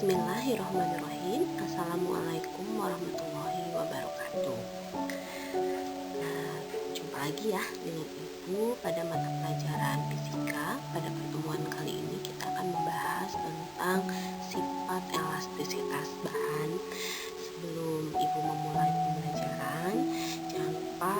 Bismillahirrahmanirrahim. Assalamualaikum warahmatullahi wabarakatuh. Nah, jumpa lagi ya dengan Ibu pada mata pelajaran fisika. Pada pertemuan kali ini kita akan membahas tentang sifat elastisitas bahan. Sebelum Ibu memulai pembelajaran, jangan lupa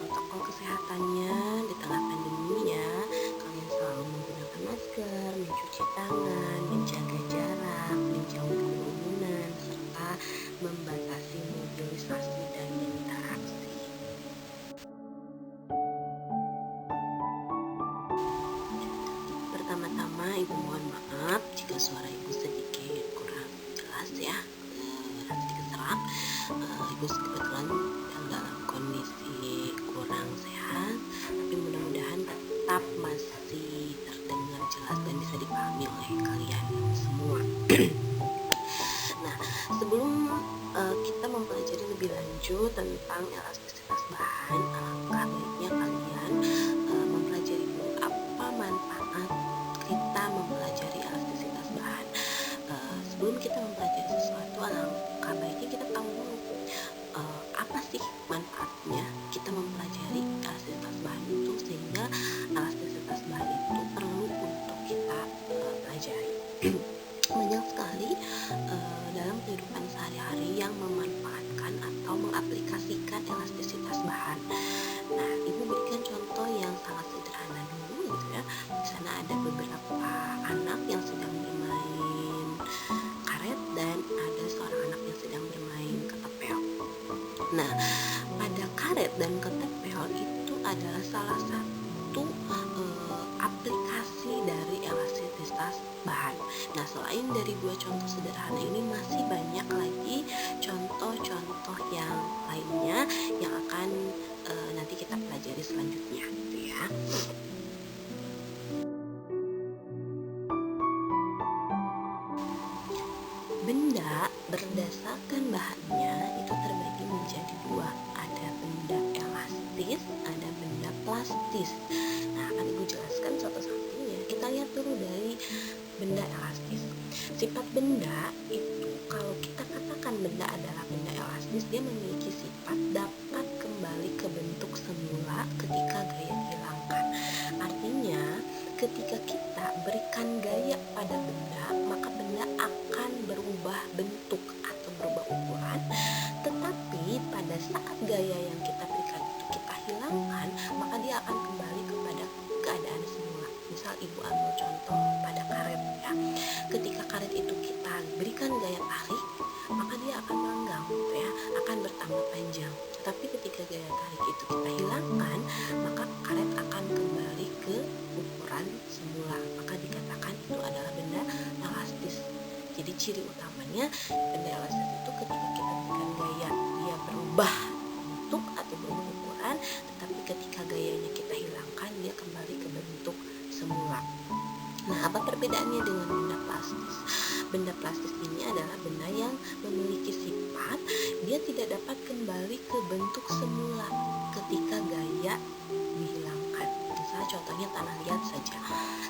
protokol kesehatannya di tengah pandemi ya. Kalian selalu menggunakan masker, mencuci tangan, menjaga jarak, menjauhi kerumunan, serta membatasi mobilisasi dan interaksi. Pertama-tama Ibu mohon maaf jika suara Ibu sedikit kurang jelas ya, sedikit serak. Ibu kebetulan dalam kondisi kurang sehat, tapi mudah-mudahan tetap masih terdengar jelas dan bisa dipahami oleh kalian semua. Nah, sebelum kita mempelajari lebih lanjut tentang elastisitas bahan, alangkah baiknya kalian mempelajari dulu apa manfaat kita mempelajari elastisitas bahan. Sebelum kita mempelajari sesuatu, alangkah baiknya kita tahu dulu apa sih manfaatnya kita mempelajari elastisitas bahan itu, sehingga elastisitas bahan itu perlu untuk kita pelajari. Banyak sekali dalam kehidupan sehari-hari yang memanfaatkan atau mengaplikasikan elastisitas bahan. Nah, Ibu berikan contoh yang sangat sederhana dulu gitu ya. Di sana ada beberapa anak yang sedang bermain karet dan ada seorang anak yang sedang bermain ketepel. Nah, pada karet dan ketepel itu adalah salah satu aplikasi dari elastisitas bahan. Nah, selain dari dua contoh sederhana ini, masih banyak lagi contoh-contoh yang lainnya yang akan nanti kita pelajari selanjutnya gitu ya. Benda berdasarkan bahannya itu terbagi menjadi dua, ada benda elastis, ada benda plastis. Nah, akan Ibu jelaskan satu-satu ya. Kita lihat dulu dari benda elastis. Sifat benda itu, kalau kita katakan benda adalah benda elastis, dia memiliki sifat dapat kembali ke bentuk semula ketika gaya dihilangkan. Artinya, ketika kita berikan gaya pada benda, maka benda akan berubah bentuk atau berubah ukuran. Tetapi pada saat gaya yang kita berikan itu kita hilangkan, maka dia akan kembali kepada keadaan semula. Misal Ibu ambil contoh pada karet ya. Ketika karet itu kita berikan gaya tarik, maka dia akan melenggang gitu ya, akan bertambah panjang. Tetapi ketika gaya tarik itu kita hilangkan, maka karet akan kembali ke ukuran semula. Maka dikatakan itu adalah benda elastis. Jadi ciri utamanya benda elastis itu ketika kita berikan gaya, dia berubah bentuk atau berubah ukuran, tetapi ketika gayanya kita hilangkan, dia kembali ke bentuk semula. Nah, apa perbedaannya dengan benda plastis? Benda plastis ini adalah benda yang memiliki sifat dia tidak dapat kembali ke bentuk semula ketika gaya dihilangkan. Misalnya contohnya tanah liat saja.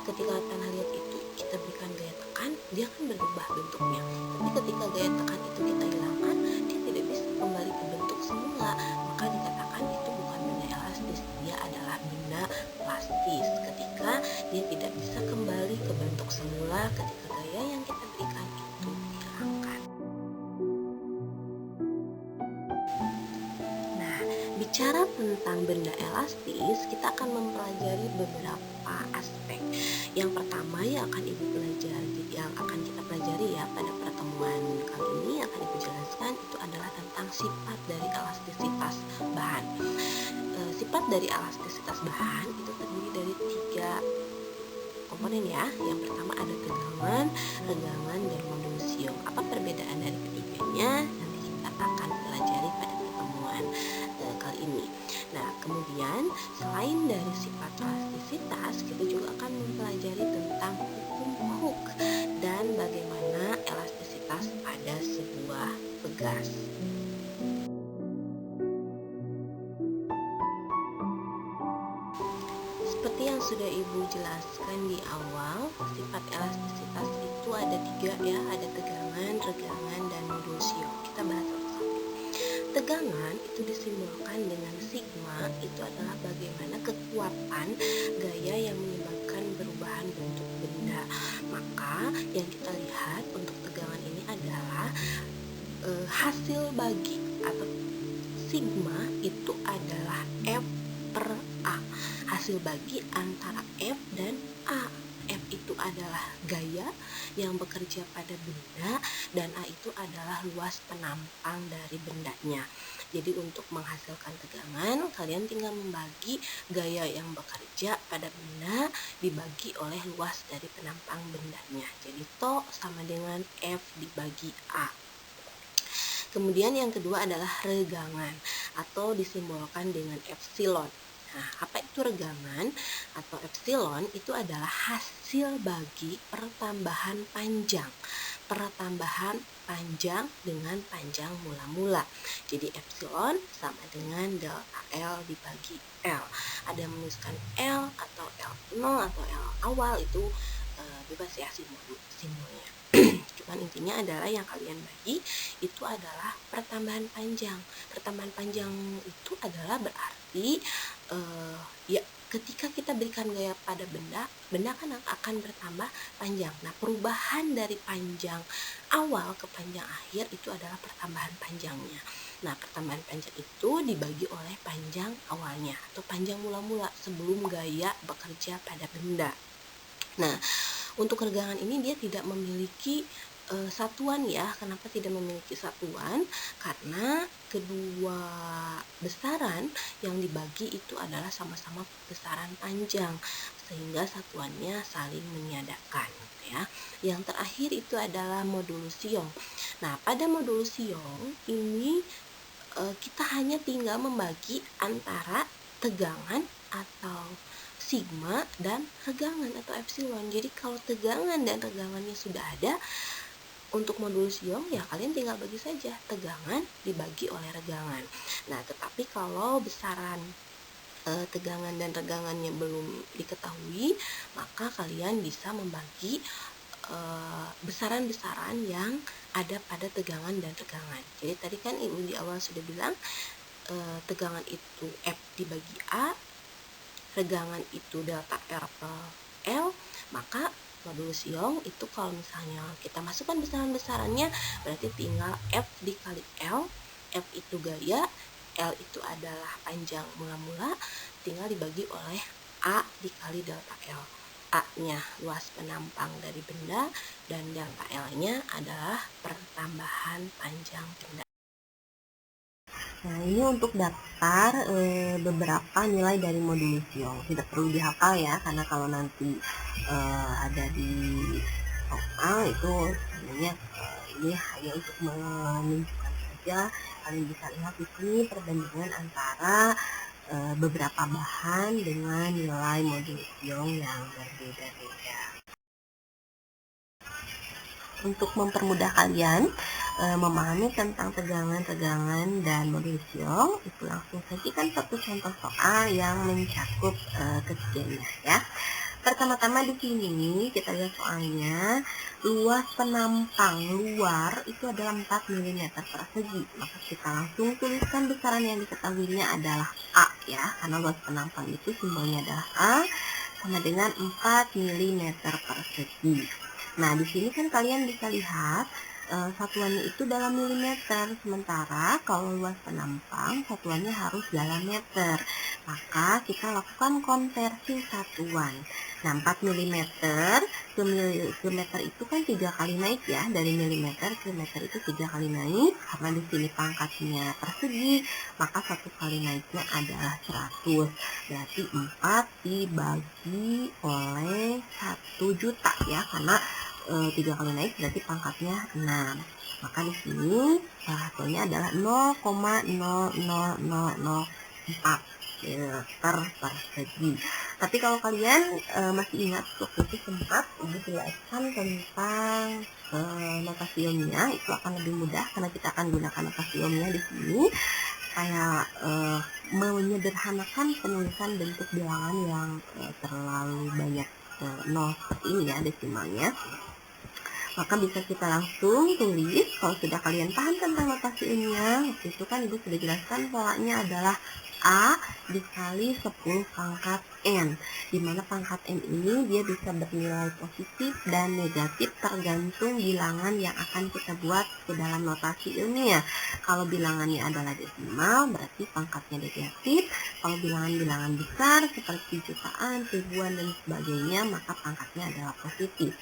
Ketika tanah liat itu kita berikan gaya tekan, dia akan berubah bentuknya. Tapi ketika gaya tekan itu kita hilangkan, dia tidak bisa kembali ke bentuk semula. Maka dikatakan itu bukan benda elastis, dia adalah benda plastis. Ketika dia tidak bisa kembali ke bentuk semula ketika gaya yang kita berikan itu dihilangkan. Nah, bicara tentang benda elastis, kita akan mempelajari beberapa aspek. Yang pertama yang akan kita pelajari ya pada pertemuan kali ini, akan Ibu jelaskan itu adalah tentang sifat dari elastisitas bahan. Sifat dari elastisitas bahan itu terdiri dari 3 komponen ya. Yang pertama ada tegangan, renggangan, dan magnesium. Apa perbedaan dari ketiganya? Nanti kita akan pelajari pada pertemuan kali ini. Nah, kemudian selain dari sifat elastisitas, kita juga akan mempelajari tentang hukum Hooke dan bagaimana elastisitas pada sebuah pegas. Seperti yang sudah Ibu jelaskan di awal, sifat elastisitas itu ada 3 ya, ada tegangan, regangan, dan modulus ion. Kita bahas satu-satu. Tegangan itu disimbolkan dengan sigma, itu adalah bagaimana kekuatan gaya yang menyebabkan perubahan bentuk benda. Maka yang kita lihat untuk tegangan ini adalah hasil bagi atau sigma itu adalah F per A. Hasil bagi antara F dan A. F itu adalah gaya yang bekerja pada benda dan A itu adalah luas penampang dari bendanya. Jadi untuk menghasilkan tegangan, kalian tinggal membagi gaya yang bekerja pada benda dibagi oleh luas dari penampang bendanya. Jadi TO sama dengan F dibagi A. Kemudian yang kedua adalah regangan atau disimbolkan dengan epsilon. Nah, apa itu regangan atau epsilon? Itu adalah hasil bagi pertambahan panjang. Pertambahan panjang dengan panjang mula-mula. Jadi epsilon sama dengan delta L dibagi L. Ada yang menuliskan L atau L0 atau L awal, itu bebas ya simbolnya. Cuman intinya adalah yang kalian bagi itu adalah pertambahan panjang. Pertambahan panjang itu adalah berarti ya ketika kita berikan gaya pada benda kan akan bertambah panjang. Nah, perubahan dari panjang awal ke panjang akhir itu adalah pertambahan panjangnya. Nah, pertambahan panjang itu dibagi oleh panjang awalnya atau panjang mula-mula sebelum gaya bekerja pada benda. Nah, untuk regangan ini dia tidak memiliki satuan ya. Kenapa tidak memiliki satuan? Karena kedua besaran yang dibagi itu adalah sama-sama besaran panjang, sehingga satuannya saling meniadakan ya. Yang terakhir itu adalah modulus ion. Nah, pada modulus ion ini kita hanya tinggal membagi antara tegangan atau sigma dan regangan atau epsilon. Jadi kalau tegangan dan regangannya sudah ada, untuk modulus ion ya kalian tinggal bagi saja tegangan dibagi oleh regangan. Nah, tetapi kalau besaran tegangan dan regangannya belum diketahui, maka kalian bisa membagi besaran-besaran yang ada pada tegangan dan regangan. Jadi tadi kan Ibu di awal sudah bilang tegangan itu F dibagi A, regangan itu delta R per L, maka modulus ion itu kalau misalnya kita masukkan besaran-besarannya berarti tinggal F dikali L. F itu gaya, L itu adalah panjang mula-mula, tinggal dibagi oleh A dikali delta L. A-nya luas penampang dari benda dan delta L-nya adalah pertambahan panjang benda. Nah, ini untuk daftar beberapa nilai dari modulus ion. Tidak perlu dihafal ya, karena kalau nanti ada di soal itu sebenarnya ini hanya untuk menunjukkan saja. Kalian bisa lihat di sini perbandingan antara beberapa bahan dengan nilai modulus ion yang berbeda-beda. Untuk mempermudah kalian memahami tentang tegangan-tegangan dan modulus ion, itu langsung sajikan satu contoh soal yang mencakup ketiganya ya. Pertama-tama di sini kita lihat soalnya, luas penampang luar itu adalah 4 mm persegi. Maka kita langsung tuliskan besaran yang diketahuinya adalah A ya, karena luas penampang itu simbolnya adalah A sama dengan 4 mm persegi. Nah, di sini kan kalian bisa lihat satuannya itu dalam milimeter, sementara kalau luas penampang satuannya harus dalam meter. Maka kita lakukan konversi satuan. Nah, 4 mm ke meter itu kan 3 kali naik ya, dari milimeter ke meter itu 3 kali naik. Karena di sini pangkatnya persegi, maka 1 kali naiknya adalah 100. Berarti 4 dibagi oleh 1 juta ya, karena 3 kali naik berarti pangkatnya 6. Maka di sini hasilnya adalah 0,00004 meter persegi. Tapi kalau kalian masih ingat waktu itu sempat dijelaskan tentang notasi ilmiah, itu akan lebih mudah karena kita akan gunakan notasi ilmiah di sini kayak menyederhanakan penulisan bentuk bilangan yang terlalu banyak nol seperti ini ya desimalnya. Maka bisa kita langsung tulis kalau sudah kalian paham tentang notasi ilmiah. Waktu itu kan Ibu sudah jelaskan polanya adalah A dikali 10 pangkat N, dimana pangkat N ini dia bisa bernilai positif dan negatif tergantung bilangan yang akan kita buat ke dalam notasi ilmiah. Kalau bilangannya adalah desimal berarti pangkatnya negatif, kalau bilangan-bilangan besar seperti jutaan, ribuan dan sebagainya maka pangkatnya adalah positif.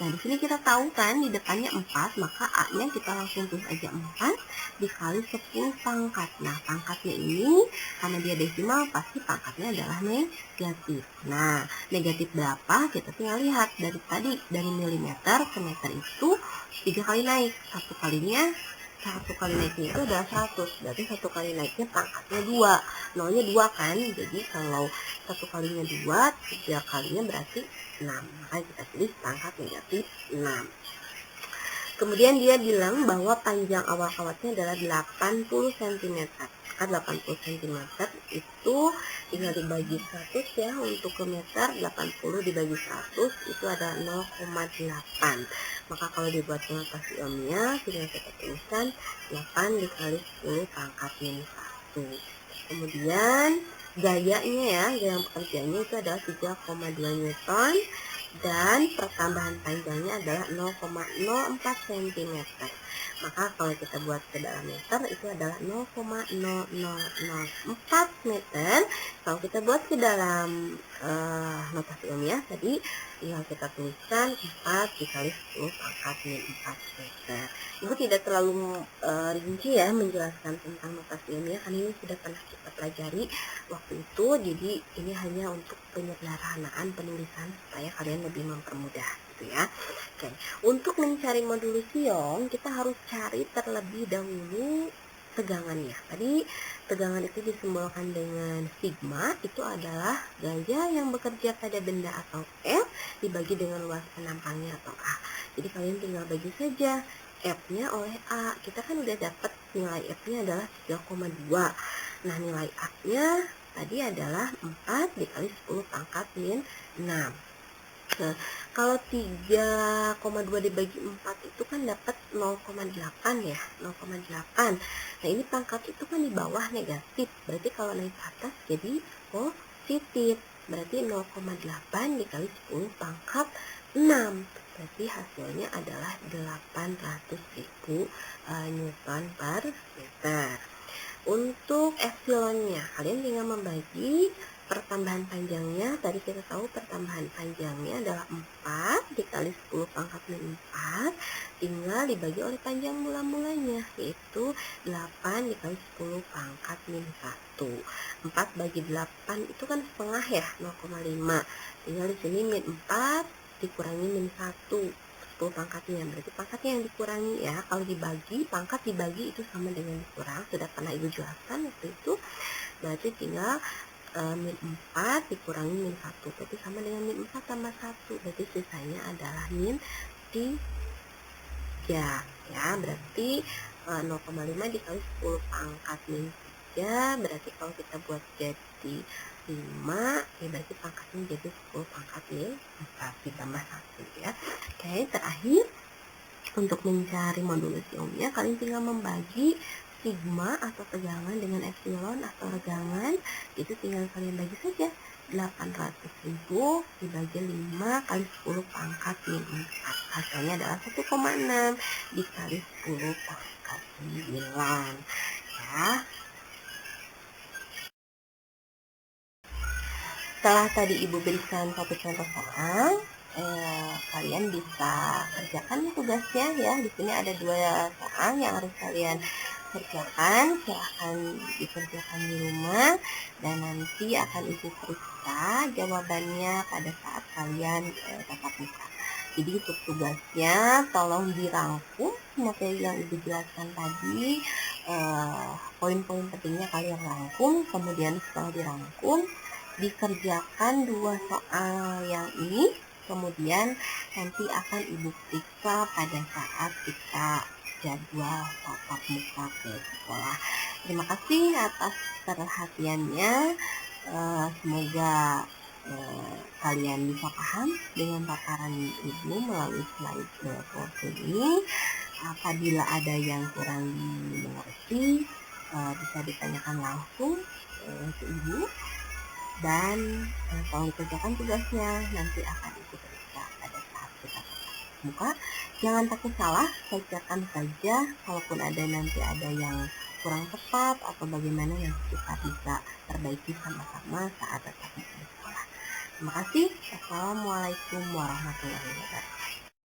Nah, di sini kita tahu kan di depannya 4, maka A-nya kita langsung tulis aja 4 dikali 10 pangkat. Nah, pangkatnya ini karena dia desimal pasti pangkatnya adalah negatif. Nah, negatif berapa? Kita tinggal lihat dari tadi, dari milimeter ke meter itu 3 kali naik. Satu kali naiknya itu adalah 100, berarti satu kali naiknya pangkatnya 2. Nolnya 2 kan, jadi kalau satu kalinya 2, 3 kalinya berarti 6. Maka kita tulis pangkat negatif 6. Kemudian dia bilang bahwa panjang awal kawatnya adalah 80 cm. Maka 80 cm itu tinggal dibagi 100 ya untuk ke meter, 80 dibagi 100 itu ada 0,8. Maka kalau dibuat notasi ilmiah tinggal kita tuliskan 8 dikali 10 pangkat min 1. Kemudian gayanya ya, gaya pekerjaannya itu adalah 3,2 Newton dan pertambahan panjangnya adalah 0,04 cm. Maka kalau kita buat ke dalam meter itu adalah 0,0004 meter. Kalau kita buat ke dalam notasi ilmiah tadi tinggal kita tuliskan 4 dikali 10 pangkat min 4 meter. Ibu tidak terlalu rinci ya menjelaskan tentang notasi ilmiah karena ini sudah pernah kita pelajari waktu itu, jadi ini hanya untuk penyederhanaan penulisan supaya kalian lebih mempermudah gitu ya. Oke, untuk mencari modulus ion kita harus cari terlebih dahulu tegangannya. Tadi tegangan itu disimbolkan dengan sigma, itu adalah gaya yang bekerja pada benda atau F dibagi dengan luas penampangnya atau A. Jadi kalian tinggal bagi saja F-nya oleh A. Kita kan udah dapat nilai F-nya adalah 3,2. Nah, nilai A-nya tadi adalah 4 dikali 10 pangkat min 6. Nah, kalau 3,2 dibagi 4 itu kan dapat 0,8 ya, 0,8. Nah, ini pangkat itu kan di bawah negatif, berarti kalau naik ke atas jadi positif. Berarti 0,8 dikali 10 pangkat 6. Berarti hasilnya adalah 800.000 Newton per meter. Untuk epsilonnya, kalian tinggal membagi pertambahan panjangnya. Tadi kita tahu pertambahan panjangnya adalah 4 dikali 10 pangkat min 4, tinggal dibagi oleh panjang mula-mulanya, yaitu 8 dikali 10 pangkat min 1. 4 bagi 8 itu kan setengah ya, 0,5. Tinggal di sini min 4 dikurangi min 1. 10 pangkatnya, berarti pangkatnya yang dikurangi ya. Kalau dibagi, pangkat dibagi itu sama dengan dikurang, sudah pernah Ibu jelaskan waktu itu. Berarti tinggal min 4 dikurangi min 1, berarti sama dengan min 4 tambah 1, berarti sisanya adalah min 3 ya. Berarti 0,5 dikali 10 pangkat min 3, berarti kalau kita buat jadi 5 ya berarti pangkatnya jadi 10 pangkat min 4 ditambah 1 ya. Oke, terakhir untuk mencari modulus ionnya kalian tinggal membagi sigma atau tegangan dengan epsilon atau regangan, itu tinggal kalian bagi saja 800.000 dibagi 5 kali 10 pangkat min 4, hasilnya adalah 1,6 dikali 10 pangkat 9 ya. Setelah tadi Ibu berikan satu contoh soal, kalian bisa kerjakan tugasnya ya. Di sini ada 2 soal yang harus kalian kerjakan, silahkan dikerjakan di rumah dan nanti akan Ibu periksa jawabannya pada saat kalian tatap muka. Jadi untuk tugasnya tolong dirangkum materi yang Ibu jelaskan tadi, poin-poin pentingnya kalian rangkum, kemudian setelah dirangkum dikerjakan 2 soal yang ini, kemudian nanti akan Ibu periksa pada saat kita jadwal tatap muka ke sekolah. Terima kasih atas perhatiannya. Semoga kalian bisa paham dengan paparan ibu melalui slide PowerPoint ini. Apabila ada yang kurang dimengerti, bisa ditanyakan langsung ke ibu, dan tolong dikerjakan tugasnya, nanti akan ibu periksa pada saat kita tatap muka. Jangan takut salah, kerjakan saja. Kalaupun ada nanti ada yang kurang tepat atau bagaimana, nanti kita bisa perbaiki sama-sama saat tatap muka di sekolah. Terima kasih. Assalamualaikum warahmatullahi wabarakatuh.